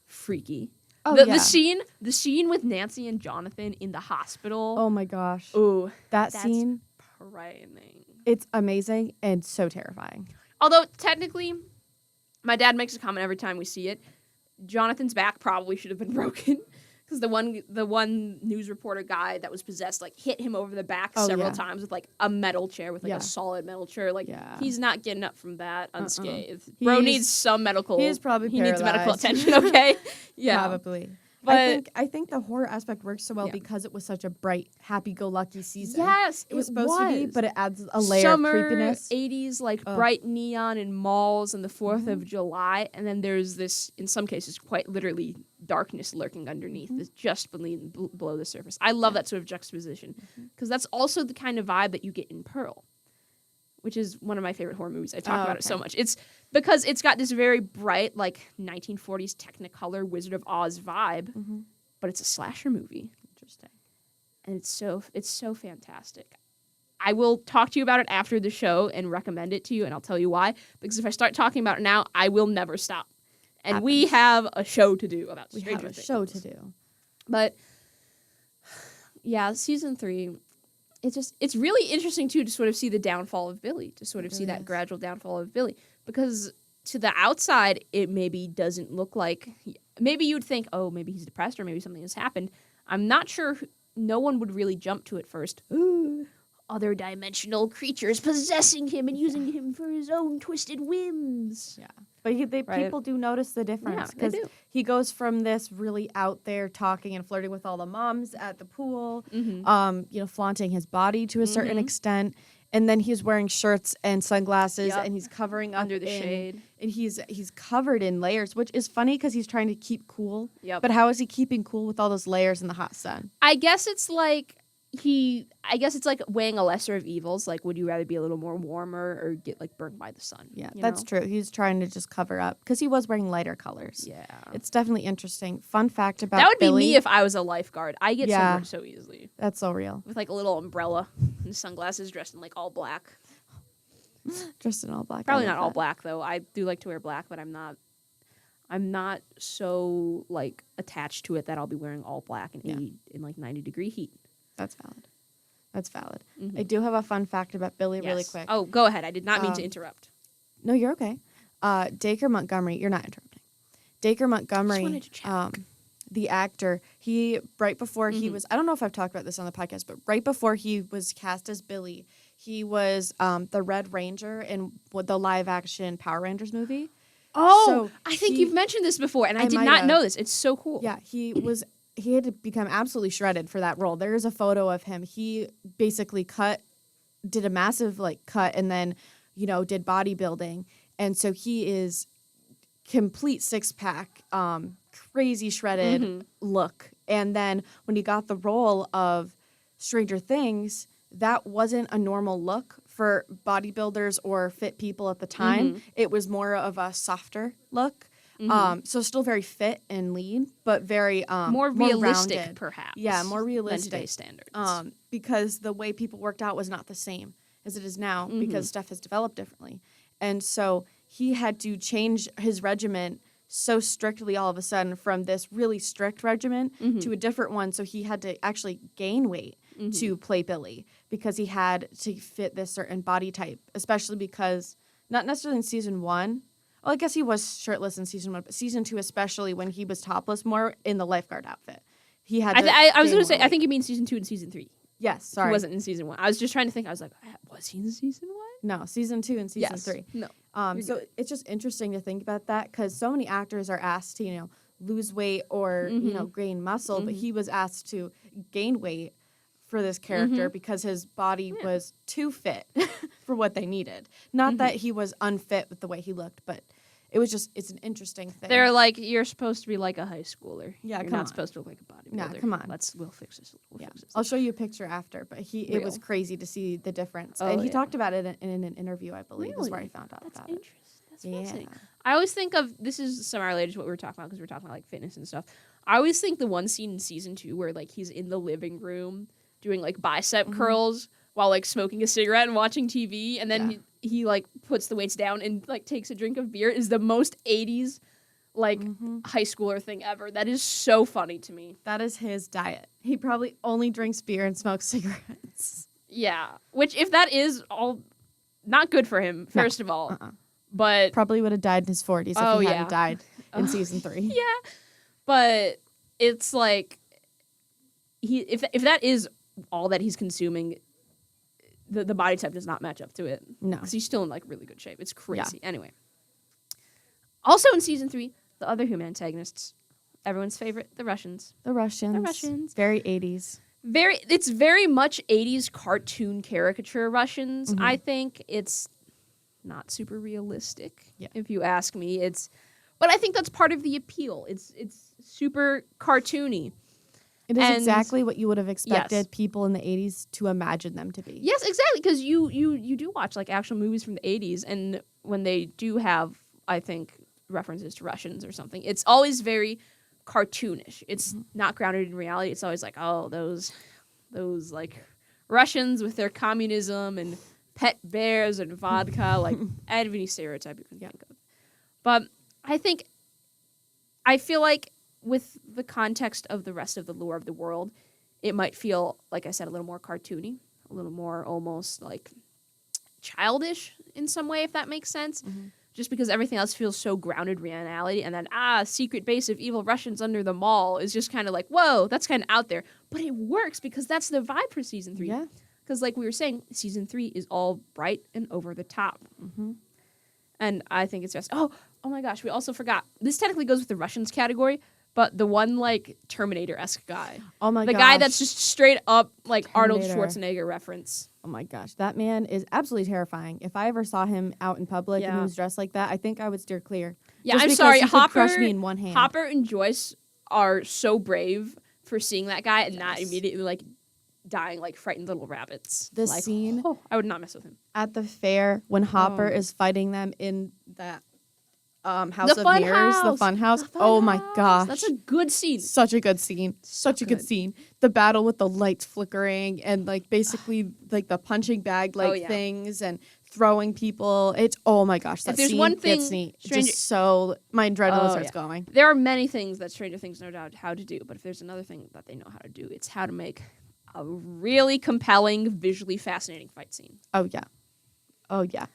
freaky. Oh, the scene with Nancy and Jonathan in the hospital. Oh my gosh. Ooh, that scene. Frightening. It's amazing and so terrifying. Although, technically, my dad makes a comment every time we see it. Jonathan's back probably should have been broken. Because the one news reporter guy that was possessed, like, hit him over the back several times with, like, a metal chair, with, like, a solid metal chair. Like, he's not getting up from that unscathed. Bro needs some medical... He needs medical attention, okay? Probably. But I think the horror aspect works so well because it was such a bright, happy-go-lucky season. Yes, it was supposed to be, but it adds a layer of creepiness. 80s, like bright neon in malls and the 4th of July, and then there's this, in some cases, quite literally darkness lurking underneath, just below the surface. I love that sort of juxtaposition because that's also the kind of vibe that you get in Pearl, which is one of my favorite horror movies. I talk about it so much. It's because it's got this very bright, like, 1940s Technicolor Wizard of Oz vibe, but it's a slasher movie. Interesting. and it's so fantastic. I will talk to you about it after the show and recommend it to you, and I'll tell you why. Because if I start talking about it now, I will never stop. And we have a show to do about Stranger Things. We have a show to do. But yeah, season 3, it's really interesting too to sort of see the downfall of Billy, to sort of see that gradual downfall of Billy, because to the outside it maybe doesn't look like, maybe you'd think, oh, maybe he's depressed or maybe something has happened. I'm not sure. No one would really jump to it first. Ooh, other dimensional creatures possessing him and using him for his own twisted whims. Yeah. But people do notice the difference, because he goes from this really out there talking and flirting with all the moms at the pool, flaunting his body to a certain extent, and then he's wearing shirts and sunglasses, and he's covering under the shade, and he's covered in layers, which is funny because he's trying to keep cool. Yep. But how is he keeping cool with all those layers in the hot sun? I guess it's like weighing a lesser of evils. Like, would you rather be a little more warmer or get like burned by the sun? Yeah, that's true. He's trying to just cover up because he was wearing lighter colors. Yeah, it's definitely interesting. Fun fact about that would Billy, be me if I was a lifeguard. I get sunburned so easily. That's so real. With like a little umbrella and sunglasses, dressed in like all black. Dressed in all black. Probably not all black though. I do like to wear black, but I'm not so like attached to it that I'll be wearing all black in 90-degree heat. That's valid. Mm-hmm. I do have a fun fact about Billy really quick. Oh, go ahead. I did not mean to interrupt. No, you're okay. Dacre Montgomery, you're not interrupting. Dacre Montgomery, the actor, he, right before he was, I don't know if I've talked about this on the podcast, but right before he was cast as Billy, he was the Red Ranger in the live-action Power Rangers movie. Oh, so I think you've mentioned this before, and I did not know this. It's so cool. Yeah, he had to become absolutely shredded for that role. There is a photo of him. He basically did a massive cut, and then, did bodybuilding. And so he is complete 6-pack, crazy shredded look. And then when he got the role of Stranger Things, that wasn't a normal look for bodybuilders or fit people at the time. It was more of a softer look. So still very fit and lean, but very more realistic, rounded. Perhaps. Yeah, more realistic than today's standards. Because the way people worked out was not the same as it is now, because stuff has developed differently. And so he had to change his regimen so strictly all of a sudden from this really strict regimen to a different one. So he had to actually gain weight to play Billy, because he had to fit this certain body type, especially because not necessarily in season 1. Well, I guess he was shirtless in season 1, but season 2 especially, when he was topless more in the lifeguard outfit. He had I was going to say, I think you mean season 2 and season 3. Yes, sorry. He wasn't in season 1. I was just trying to think. I was like, was he in season 1? No, season 2 and season 3. No. So it's just interesting to think about that, because so many actors are asked to, lose weight or, gain muscle, but he was asked to gain weight for this character because his body was too fit for what they needed. Not that he was unfit with the way he looked, but it's an interesting thing. They're like, you're supposed to be like a high schooler. Yeah, you're not supposed to look like a bodybuilder. No, come on. We'll fix this. Fix this. I'll show you a picture after, but it was crazy to see the difference. And he talked about it in an interview, I believe, is where I found out about it. That's fascinating. I always think of, this is semi-related to what we were talking about, because we were talking about like fitness and stuff. I always think the one scene in season 2 where like he's in the living room doing like bicep curls while like smoking a cigarette and watching TV, and then he like puts the weights down and like takes a drink of beer is the most 80s like high schooler thing ever. That is so funny to me. That is his diet. He probably only drinks beer and smokes cigarettes. Yeah, which if that is all not good for him, first of all. But probably would have died in his 40s if he hadn't died in season 3. Yeah. But it's like if that is all that he's consuming, the body type does not match up to it. No. Because he's still in like really good shape. It's crazy. Yeah. Anyway. Also in season 3, the other human antagonists, everyone's favorite, the Russians. The Russians. Very 80s. It's very much 80s cartoon caricature Russians. I think it's not super realistic, if you ask me. But I think that's part of the appeal. It's super cartoony. It is exactly what you would have expected people in the 80s to imagine them to be. Yes, exactly, because you do watch like actual movies from the 80s, and when they do have, I think, references to Russians or something, it's always very cartoonish. It's not grounded in reality. It's always like, oh, those those like Russians with their communism and pet bears and vodka, like any stereotype you can think of. But I feel like with the context of the rest of the lore of the world, it might feel, like I said, a little more cartoony, a little more almost like childish in some way, if that makes sense. Mm-hmm. Just because everything else feels so grounded in reality. And then, secret base of evil Russians under the mall is just kind of like, whoa, that's kind of out there. But it works because that's the vibe for season 3. Yeah. Because like we were saying, season 3 is all bright and over the top. Mm-hmm. And I think it's just, oh my gosh, we also forgot. This technically goes with the Russians category, but the one like Terminator-esque guy. Oh my gosh. The guy that's just straight up like Terminator. Arnold Schwarzenegger reference. Oh my gosh, that man is absolutely terrifying. If I ever saw him out in public and he was dressed like that, I think I would steer clear. Yeah, I'm sorry, he could crush me in one hand. Hopper and Joyce are so brave for seeing that guy and not immediately like dying like frightened little rabbits. This like, scene, I would not mess with him. At the fair when Hopper is fighting them in that House of Mirrors, the fun house. Oh my gosh. That's a good scene. Such a good scene. Such a good scene. The battle with the lights flickering and like basically like the punching bag things and throwing people. It's oh my gosh. That scene one thing gets me just so my adrenaline starts going. There are many things that Stranger Things know how to do, but if there's another thing that they know how to do, it's how to make a really compelling, visually fascinating fight scene. Oh yeah. Oh yeah.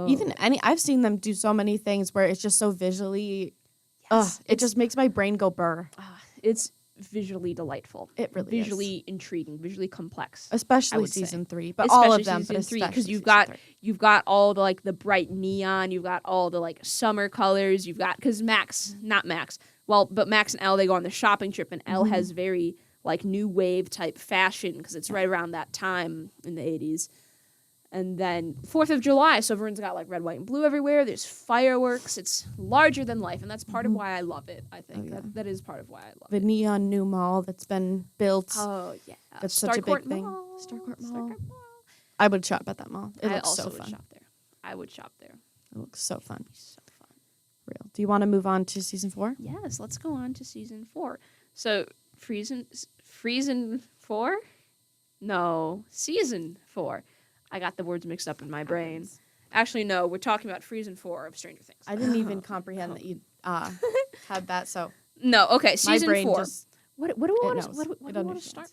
Even I've seen them do so many things where it's just so visually, it just makes my brain go burr. It's visually delightful. It really visually intriguing, visually complex. Especially season 3, but all of them. But especially because you've got all the like the bright neon, you've got all the like summer colors, you've got because Max and Elle, they go on the shopping trip, and Elle has very like new wave type fashion because it's right around that time in the 80s. And then 4th of July, so everyone's got like red, white, and blue everywhere. There's fireworks. It's larger than life, and that's part of why I love it, I think. That is part of why I love it. The neon new mall that's been built. Oh, yeah. That's such a big thing. Starcourt Mall. I would shop at that mall. It looks so fun. I would shop there. It looks so fun. So fun. Real. Do you want to move on to season 4? Yes, let's go on to season 4. So, season 4? No, season 4. I got the words mixed up in my brain. Actually, no, we're talking about season 4 of Stranger Things. I didn't even comprehend that you had that, so. No, okay, season 4. What do we want to start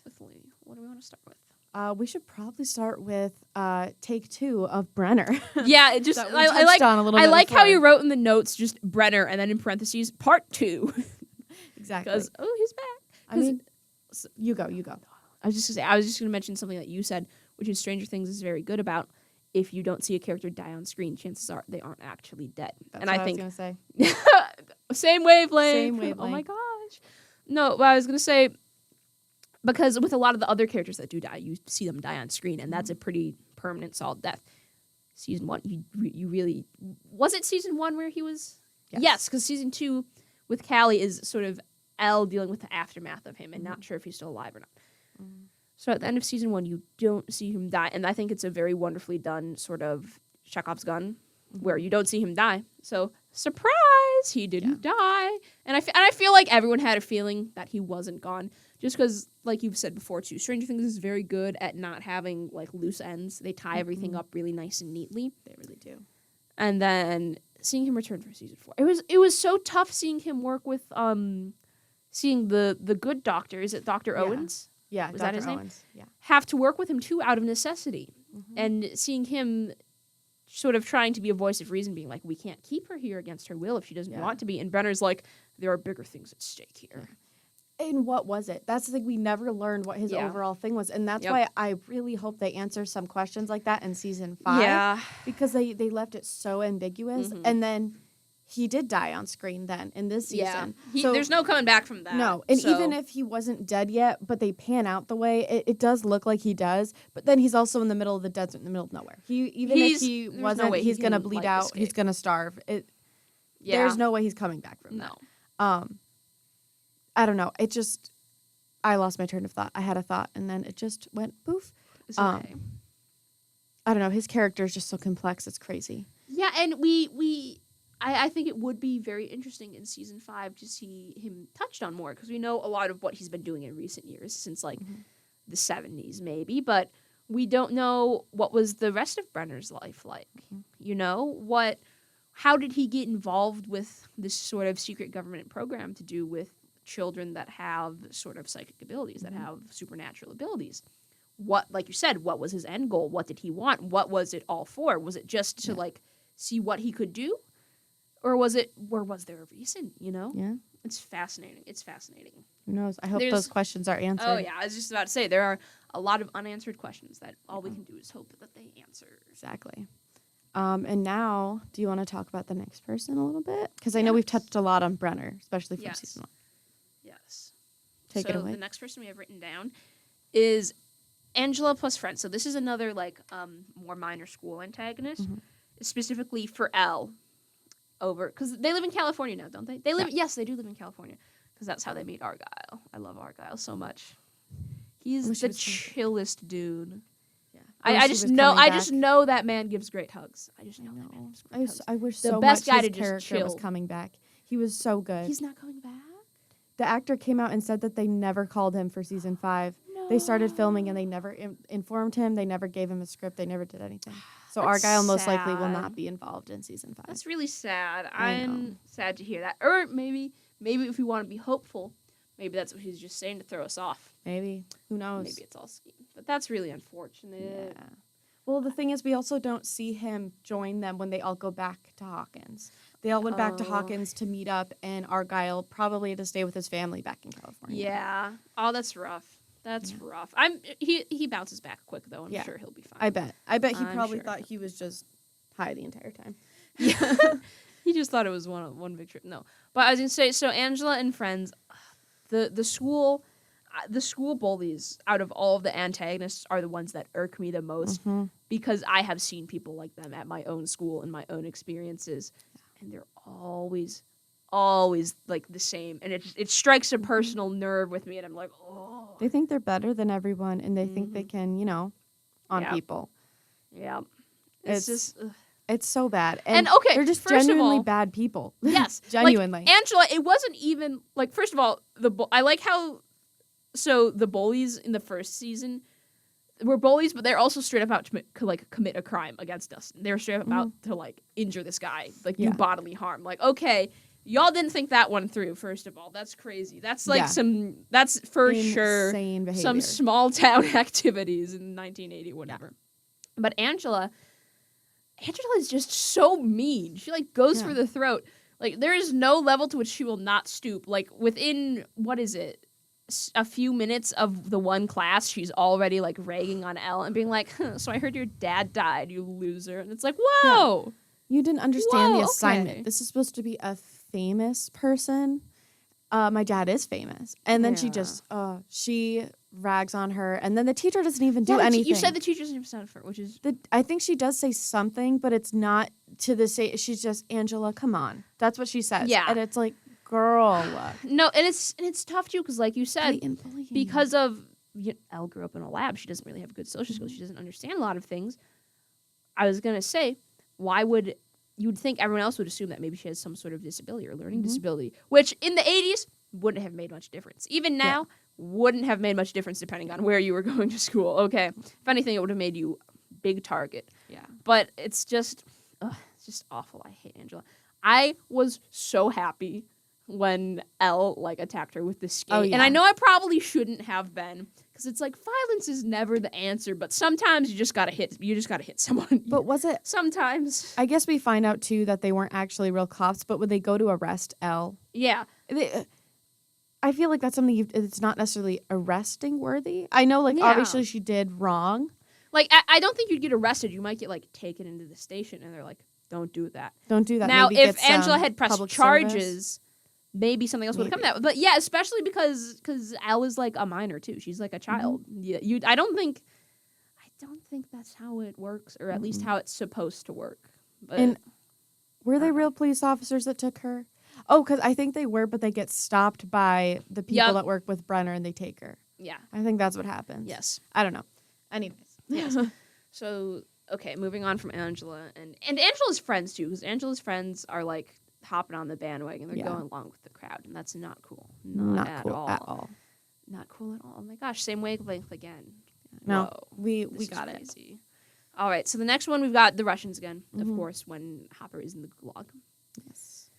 with, Lee? What do we want to start with? We should probably start with take 2 of Brenner. Yeah, it just I like how you wrote in the notes just Brenner and then in parentheses part 2. Exactly. Because he's back. I mean, you go. I was just going to mention something that you said, which is Stranger Things is very good about. If you don't see a character die on screen, chances are they aren't actually dead. That's what I was going to say. Same wavelength. Same wavelength. Oh my gosh. No, but I was going to say, because with a lot of the other characters that do die, you see them die on screen, and that's a pretty permanent, solid death. Season 1, you really... Was it season 1 where he was... Yes, because season 2 with Callie is sort of Elle dealing with the aftermath of him and not sure if he's still alive or not. Mm-hmm. So at the end of season 1, you don't see him die. And I think it's a very wonderfully done sort of Chekhov's gun where you don't see him die. So, surprise, he didn't die. And I feel like everyone had a feeling that he wasn't gone. Just because, like you've said before, too, Stranger Things is very good at not having, like, loose ends. They tie everything up really nice and neatly. They really do. And then seeing him return for season 4. It was so tough seeing him work with, seeing the good doctor. Is it Dr. Owens? Yeah, was Dr. that his Owens. name? Yeah. Have to work with him too out of necessity. And seeing him sort of trying to be a voice of reason, being like, we can't keep her here against her will if she doesn't want to be. And Brenner's like, there are bigger things at stake here. And what was it? That's the thing, we never learned what his overall thing was. And that's why I really hope they answer some questions like that in season 5. Yeah. Because they left it so ambiguous. And then he did die on screen then in this season. So there's no coming back from that. No, and even if he wasn't dead yet, but they pan out the way, it does look like he does. But then he's also in the middle of the desert, in the middle of nowhere. If he wasn't, he's going to bleed out. Escape. He's going to starve. There's no way he's coming back from that. I don't know. I lost my train of thought. I had a thought, and then it just went poof. Okay. I don't know. His character is just so complex. It's crazy. Yeah, and I think it would be very interesting in season 5 to see him touched on more because we know a lot of what he's been doing in recent years since the 70s maybe, but we don't know what was the rest of Brenner's life like. How did he get involved with this sort of secret government program to do with children that have sort of psychic abilities, that have supernatural abilities? What, like you said, what was his end goal? What did he want? What was it all for? Was it just to like see what he could do? Or was there a reason, Yeah. It's fascinating. Who knows? I hope those questions are answered. Oh, yeah. I was just about to say, there are a lot of unanswered questions that all we can do is hope that they answer. Exactly. And now, do you want to talk about the next person a little bit? Because I know we've touched a lot on Brenner, especially from season 1. Yes. Take it away. The next person we have written down is Angela plus friends. So this is another, more minor school antagonist, specifically for Elle. Because they live in California now, don't they? Yes, they do live in California, because that's how they meet Argyle. I love Argyle so much. He's the chillest dude. Yeah, I just know that man gives great hugs. I just know that man gives great hugs. I wish the so best much guy his to character just chill. was coming back. He was so good. He's not coming back. The actor came out and said that they never called him for season 5. No. They started filming and they never informed him. They never gave him a script. They never did anything. So Argyle most likely will not be involved in season 5. That's really sad. I'm sad to hear that. Or maybe if we want to be hopeful, maybe that's what he's just saying to throw us off. Maybe. Who knows? Maybe it's all scheme. But that's really unfortunate. Yeah. Well, the thing is, we also don't see him join them when they all go back to Hawkins. They all went back to Hawkins to meet up, and Argyle probably had to stay with his family back in California. Yeah. Oh, that's rough. That's rough. He bounces back quick though. I'm sure he'll be fine. I bet he probably thought he was just high the entire time. Yeah. He just thought it was one big trip. No. But I was gonna say, so Angela and friends, the school bullies out of all of the antagonists are the ones that irk me the most, because I have seen people like them at my own school and my own experiences, and they're always like the same, and it strikes a personal nerve with me, and I'm like, oh. They think they're better than everyone, and they think they can, on people. Yeah. It's just... It's so bad. And they're just genuinely bad people. Yes. Genuinely. Angela, it wasn't even, first of all, I like how, so the bullies in the first season were bullies, but they're also straight up out to commit a crime against us. They're straight up out to, injure this guy, do bodily harm. Okay, y'all didn't think that one through, first of all. That's crazy. That's, that's for sure behavior. Some small town activities in 1980, whatever. Yeah. But Angela is just so mean. She goes for the throat. There is no level to which she will not stoop. Within, what is it, a few minutes of the one class, she's already ragging on Elle and being like, so I heard your dad died, you loser. And it's like, whoa. Yeah. You didn't understand the assignment. Okay. This is supposed to be a famous person. My dad is famous. And then she rags on her, and then the teacher doesn't even do anything. You said the teacher doesn't even stand for it, which is... I think she does say something, but it's not to the same... She's just, Angela, come on. That's what she says. Yeah. And it's like, girl. No, and it's tough, too, because like you said, because of... Elle grew up in a lab. She doesn't really have good social skills. She doesn't understand a lot of things. I was going to say, why would... You would think everyone else would assume that maybe she has some sort of disability or learning disability, which in the 80s wouldn't have made much difference. Even now... wouldn't have made much difference depending on where you were going to school. Okay. If anything, it would have made you a big target. Yeah. But it's just awful. I hate Angela. I was so happy when Elle, attacked her with the skate. Oh, yeah. And I know I probably shouldn't have been, because it's violence is never the answer, but sometimes you just gotta hit someone. But was it? Sometimes. I guess we find out, too, that they weren't actually real cops, but would they go to arrest Elle? Yeah. I feel like that's something it's not necessarily arresting worthy. I know, obviously she did wrong. I don't think you'd get arrested. You might get, taken into the station, and they're like, don't do that. Don't do that. Now, maybe if Angela had pressed charges, maybe something else would have come out. But, yeah, especially because Elle is, a minor, too. She's, a child. Yeah, I don't think that's how it works, or at least how it's supposed to work. But, and were they real police officers that took her? Oh, because I think they were, but they get stopped by the people that work with Brenner, and they take her. Yeah. I think that's what happens. Yes. I don't know. Anyways. Yes. So, okay, moving on from Angela. And Angela's friends, too, because Angela's friends are, hopping on the bandwagon. They're going along with the crowd, and that's not cool. Not cool at all. Not cool at all. Oh my gosh, same wavelength again. No, Whoa, we this got is it. crazy. All right, so the next one we've got the Russians again, of course, when Hopper is in the gulag. Yes.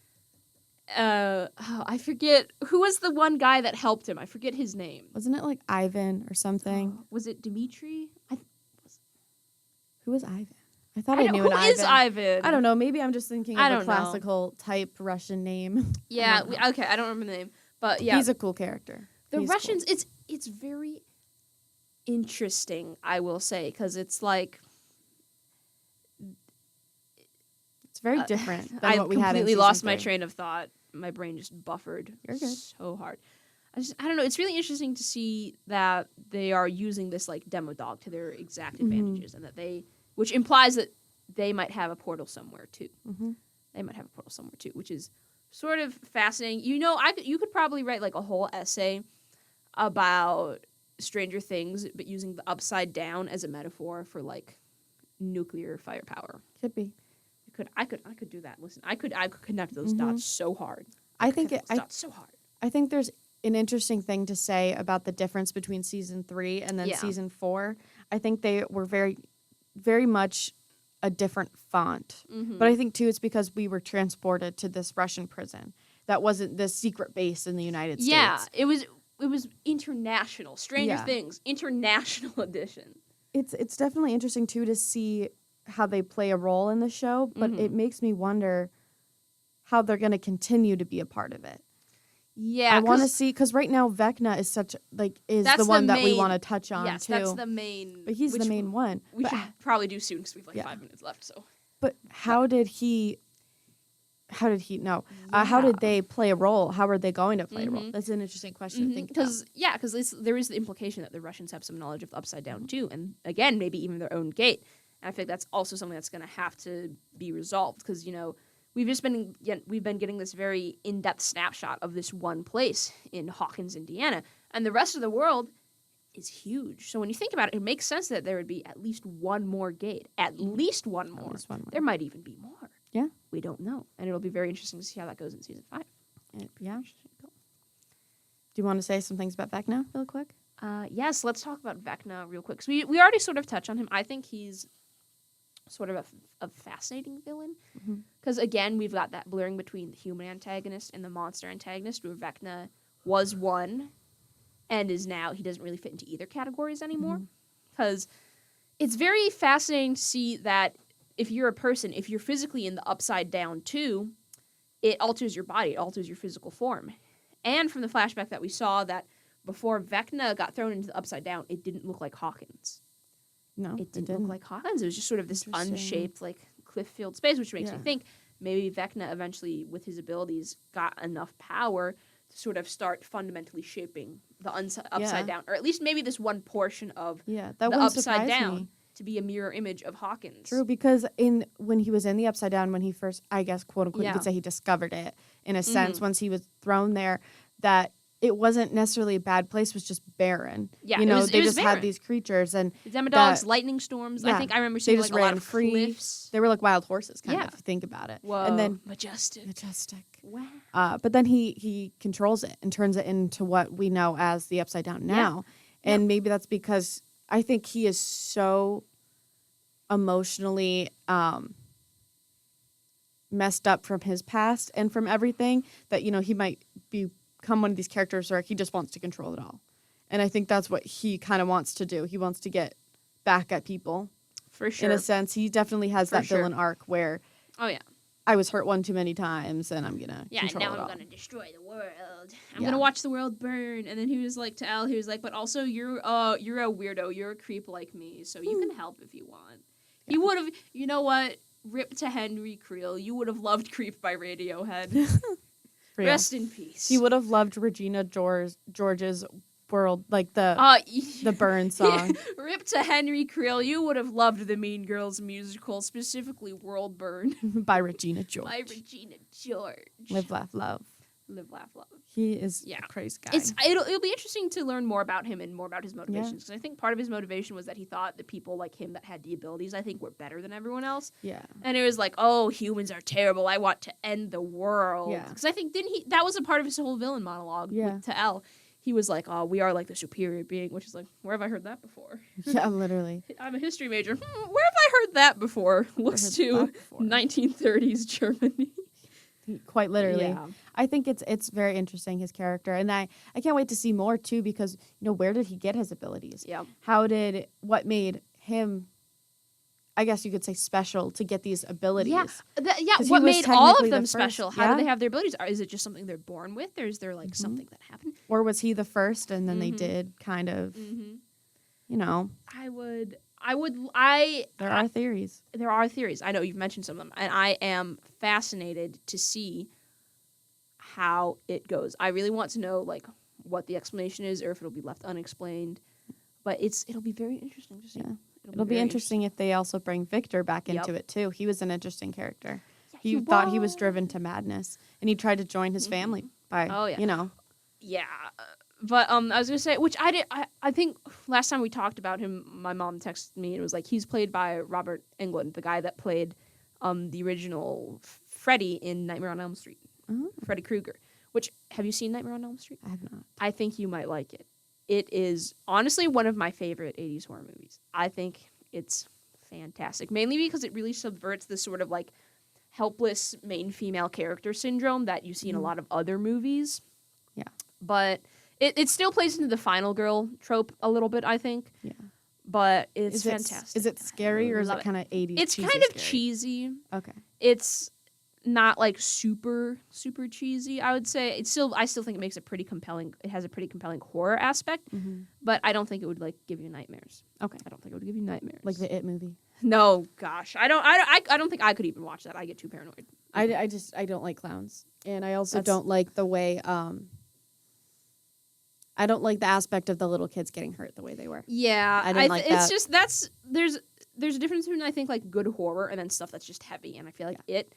I forget who was the one guy that helped him. I forget his name. Wasn't it like Ivan or something? Was it Dmitri? Who was Ivan? I thought I knew an Ivan. Who is Ivan? I don't know. Maybe I'm just thinking of a classical type Russian name. Yeah. Okay. I don't remember the name, but yeah, he's a cool character. The Russians. Cool. It's very interesting, I will say, because it's like it's very different than what we had in completely lost 3. my train of thought. My brain just buffered. You're good. So hard. I don't know. It's really interesting to see that they are using this like demo dog to their exact advantages, and that which implies that they might have a portal somewhere too. They might have a portal somewhere too, which is sort of fascinating. You know, you could probably write like a whole essay about Stranger Things, but using the Upside Down as a metaphor for like nuclear firepower. Could be. I could do that. Listen, I could connect those dots so hard. I think so hard. I think there's an interesting thing to say about the difference between season 3 and then season 4. I think they were very, very much a different font. But I think too it's because we were transported to this Russian prison that wasn't the secret base in the United States. Yeah, it was international. Stranger Things, international edition. It's definitely interesting too to see how they play a role in the show, but it makes me wonder how they're going to continue to be a part of it. Yeah, I want to see, because right now Vecna is the one that we want to touch on too. Yes, that's the main. But he's the main one. We should probably do soon because we have like 5 minutes left. So. But how did they play a role? How are they going to play a role? That's an interesting question to think about. Because there is the implication that the Russians have some knowledge of the Upside Down too, and again maybe even their own gate. And I think that's also something that's going to have to be resolved because we've been getting this very in-depth snapshot of this one place in Hawkins, Indiana, and the rest of the world is huge. So when you think about it, it makes sense that there would be at least one more gate, at least one more. There might even be more. Yeah, we don't know, and it'll be very interesting to see how that goes in season 5. Yeah. Do you want to say some things about Vecna real quick? Yes, let's talk about Vecna real quick. So we already sort of touched on him. I think he's sort of a fascinating villain because again we've got that blurring between the human antagonist and the monster antagonist, where Vecna was one and is now he doesn't really fit into either categories anymore, because it's very fascinating to see that if you're a person, if you're physically in the Upside Down too, it alters your body, it alters your physical form. And from the flashback that we saw, that before Vecna got thrown into the Upside Down, it didn't look like Hawkins. No, it didn't look like Hawkins. It was just sort of this unshaped, like, cliff-filled space, which makes me think maybe Vecna eventually, with his abilities, got enough power to sort of start fundamentally shaping the Upside Down, or at least maybe this one portion of the Upside Down to be a mirror image of Hawkins. True, because when he was in the Upside Down, when he first, I guess, quote-unquote, you could say he discovered it, in a sense, once he was thrown there, that it wasn't necessarily a bad place, it was just barren. Yeah, they just had these creatures. And the Demodogs, lightning storms. I think I remember seeing like a lot of cliffs. They were like wild horses, kind of, if you think about it. Whoa, and then majestic. Wow. But then he controls it and turns it into what we know as the Upside Down now. Yeah. And maybe that's because I think he is so emotionally messed up from his past and from everything that, he might become one of these characters where he just wants to control it all. And I think that's what he kind of wants to do. He wants to get back at people. For sure. In a sense, he definitely has that villain arc where I was hurt one too many times and I'm going to control it all. Yeah, now I'm going to destroy the world. I'm going to watch the world burn. And then he was like to Elle, he was like, but also you're a weirdo. You're a creep like me, so you can help if you want. Yeah. You would have, you know what? Rip to Henry Creel. You would have loved Creep by Radiohead. Rest in peace. He would have loved Regina George's World, like the Burn song. Rip to Henry Creel. You would have loved the Mean Girls musical, specifically World Burn. By Regina George. Live, Laugh, Love. Live, Laugh, Love. He is a crazy guy. It'll be interesting to learn more about him and more about his motivations, because I think part of his motivation was that he thought the people like him that had the abilities, I think, were better than everyone else. Yeah. And it was like, oh, humans are terrible. I want to end the world. Yeah. Because I think that was a part of his whole villain monologue to Elle. he was like, "Oh, we are like the superior being," which is like, where have I heard that before? Yeah, literally. I'm a history major. Where have I heard that before? Looks to 1930s Germany. Quite literally. Yeah. I think it's very interesting, his character. And I can't wait to see more, too, because, where did he get his abilities? Yeah. What made him, I guess you could say, special to get these abilities? Yeah. What made all of them special? How do they have their abilities? Is it just something they're born with, or is there like something that happened? Or was he the first, and then they did kind of, There are theories. There are theories. I know you've mentioned some of them, and I am fascinated to see how it goes. I really want to know like what the explanation is, or if it'll be left unexplained. But it'll be very interesting to see. Yeah. It'll be interesting if they also bring Victor back into it too. He was an interesting character. Yeah, he thought he was driven to madness, and he tried to join his family by, Yeah. But I was gonna say, which I think last time we talked about him, my mom texted me and it was like, he's played by Robert Englund, the guy that played the original Freddy in Nightmare on Elm Street, Freddy Krueger. Which, have you seen Nightmare on Elm Street? I have not. I think you might like it. It is honestly one of my favorite 80s horror movies. I think it's fantastic, mainly because it really subverts this sort of like helpless main female character syndrome that you see in a lot of other movies. Yeah. But it still plays into the final girl trope a little bit, I think. Yeah. But it's fantastic. Is it scary or is it kind of 80s? It's kind of cheesy. Okay. It's not like super, super cheesy, I would say. I still think it makes it pretty compelling. It has a pretty compelling horror aspect, but I don't think it would like give you nightmares. Okay. I don't think it would give you nightmares. Like the It movie. No, gosh. I don't think I could even watch that. I get too paranoid. I don't like clowns. And I also don't like the way I don't like the aspect of the little kids getting hurt the way they were. Yeah. I didn't like that. It's just there's a difference between I think like good horror and then stuff that's just heavy, and I feel like it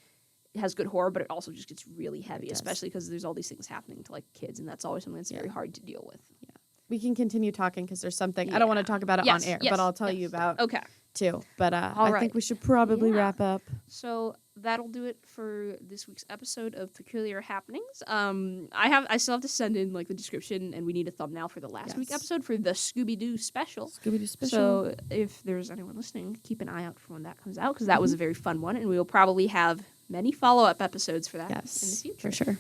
has good horror, but it also just gets really heavy, especially because there's all these things happening to like kids, and that's always something that's very hard to deal with. Yeah. We can continue talking because there's something I don't want to talk about it on air, but I'll tell you about too. But I think we should probably wrap up. So that'll do it for this week's episode of Peculiar Happenings. I still have to send in like the description, and we need a thumbnail for the last week episode for the Scooby-Doo special. So if there's anyone listening, keep an eye out for when that comes out, because that was a very fun one, and we will probably have many follow-up episodes for that in the future. For sure.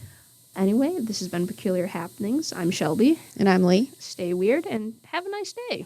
Anyway, this has been Peculiar Happenings. I'm Shelby. And I'm Lee. Stay weird and have a nice day.